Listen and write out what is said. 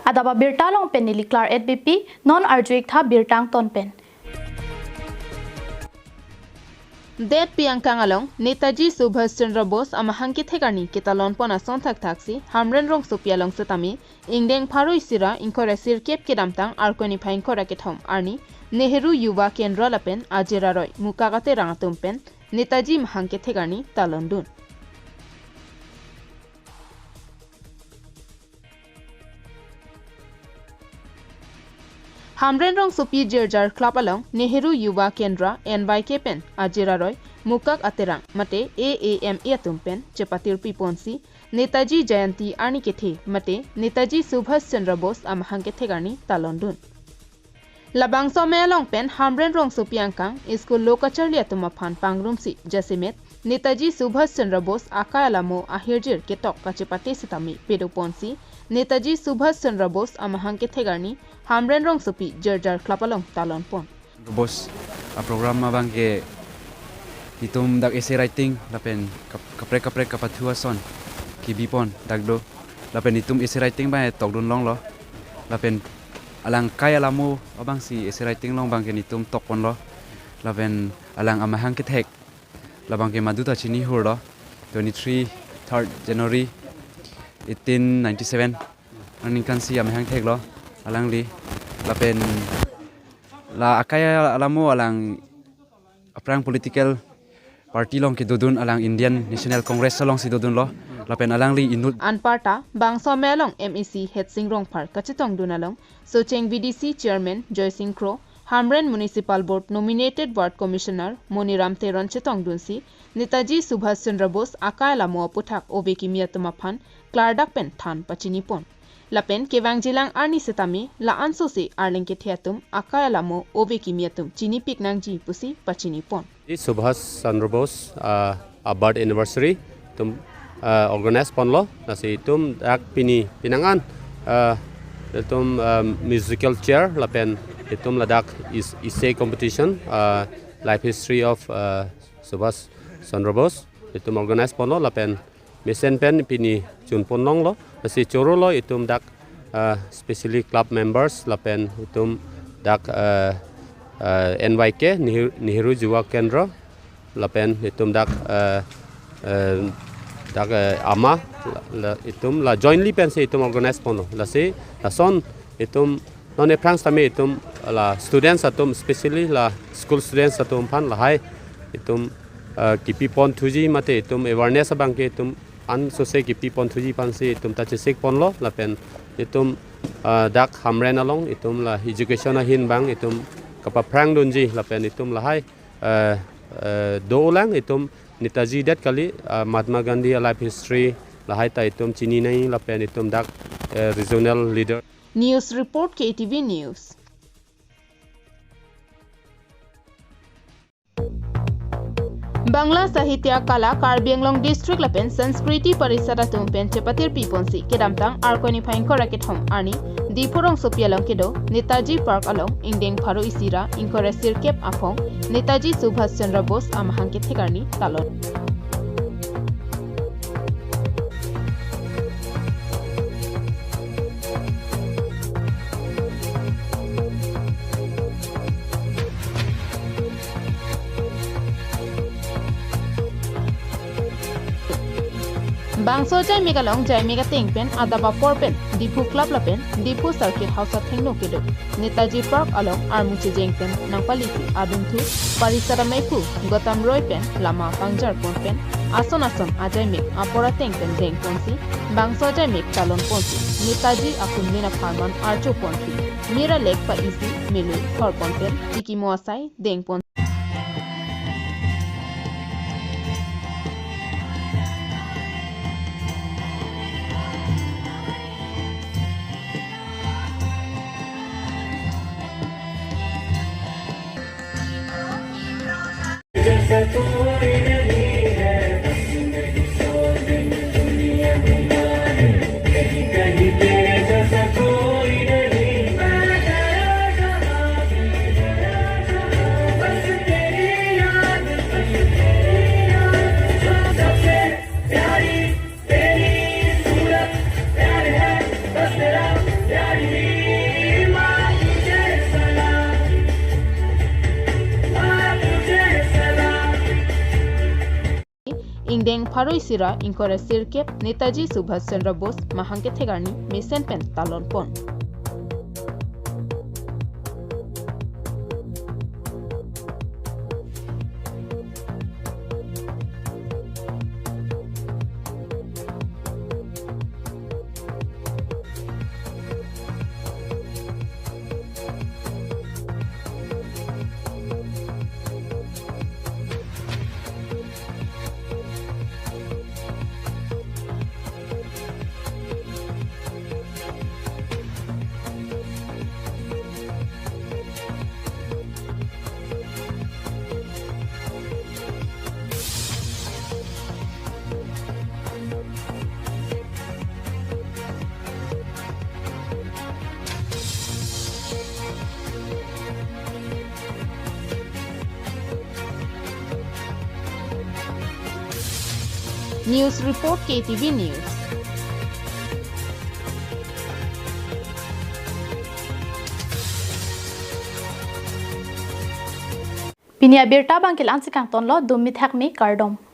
adaba birtalong pen niliklar ATV non arjuik tha birtang ton pen Det piangkang along Netaji Subhash Chandra Bose amahangki thegani kitalon pona sonthak thaksi hamren rong sopialong setami ingdeng pharoi sira inkoresir kep kedamtang arkoni phain kora kethom arni Nehru Yuva Kendra lapen ajeraroy mukagate rangatum pen Netaji mahangki thegani talondun Hamren rong sopi jerjar club along Nehru Yuva Kendra NYK pen ajeraroy mukak aterang mate AAM yatum pen chepatir piponsi Netaji Jayanti arni kethe mate Netaji Subhash Chandra Bose amahangke thegani talondun Labang somelong pen Hamren rong sopi angkang school lokachar liatuma phan pangrumsi jasimet Netaji Subhash Chandra Bose akayalamo ahirjir ketok kachepate sitami pedoponsi Netaji Subhash Chandra Bose amahangke thegani Hamren rong sopi jerjar klapalong talon pon Bos a program bangke hitum dak essay writing lapen kapre kapathua son ki bipon dagdo lapen hitum essay writing ba tokdun long lo lapen alang kaya lamu abang si essay writing long bangke hitum tokpon lo lapen alang amahang ke thek labang ke maduta chini hur lo 3rd January 1897 aning kan si amahang thek lo alang li lapen la akaya alamu alang aprang political party long ki dudun alang Indian National Congress long si dudun lo lapen alang li inul anparta bangso melong MEC Hetsing rong par kachitong dunalong socheng VDC chairman Joysing Kro Hamren Municipal Board nominated ward commissioner Moniram Teron chetong dunsi Netaji Subhash Chandra Bose akaya mo puthak obeki miatuma phan klardak pen than pachini pon Lapen kewang jilang arni setami la anso se arling ke thiatum akaya lamo ove kimiatum chini piknang ji pusi pachini pon Subhash Chandra Bose a birth anniversary tum organize ponlo nasi tum dak pinangan tum musical chair lapen itum ladak is essay competition life history of Subhash Chandra Bose itum organize ponlo lapen Mesen pen pini chun ponong lo nasi choro lo itum dak especially club members lapen itum dak NYK Nehru Yuva Kendra lapen itum dak ama itum la jointly pen se itum organize pono la se la son itum non e prang tame itum la students atum especially la school students atum pan la hai itum kipi pon thuji mate itum awareness abangke itum an sose kipi pon thuji pan se itum ta chesek pon lo lapen itum dak hamren along itum la education hin bang itum kapa prang dunji lapen itum la hai do lang itum Netaji dat kali Mahatma Gandhi life history la hai ta itum chini nai lapen itum dak regional leader News report KATV News Bangla Sahitya Kala Karbi Anglong District Lapen Sanskriti Parisada Tumpen Chepatir Piponsi Kedamtang Arkoni Phain Korakit Hom Arni Dipurong Sopialong Kedo Netaji Park Along Ingdeng Pharu Isira Inkoresir Kep Afong Netaji Subhash Chandra Bose Amahangke Thegarni Talon Bangso jai megalong jai mega pen adaba porpen Dipu Club lapen Dipu Circuit House of Thengno kedo Netaji Park along Armuche Jengpen Nangpalisi Adumthu Parisara Maipu Gotam Roy pen Lama Pangjar pen Ason ajai meg Apora Tengpen Deng ponsi Bangso jai meg talon ponsi Netaji Akumlina Farman Archo ponsi Mira Lake pa isi Melu Thor pen Tiki Moasai Deng ponsi Ingdeng Pharoi Sira Inkore Sirkep Netaji Subhash Chandra Bose Mahangke Thegarni Mesen Pen Talon Pon. News Report KTV News. Pinia Birta Bangkil Ansikang Tonlo Dumit Hakmi Kardom.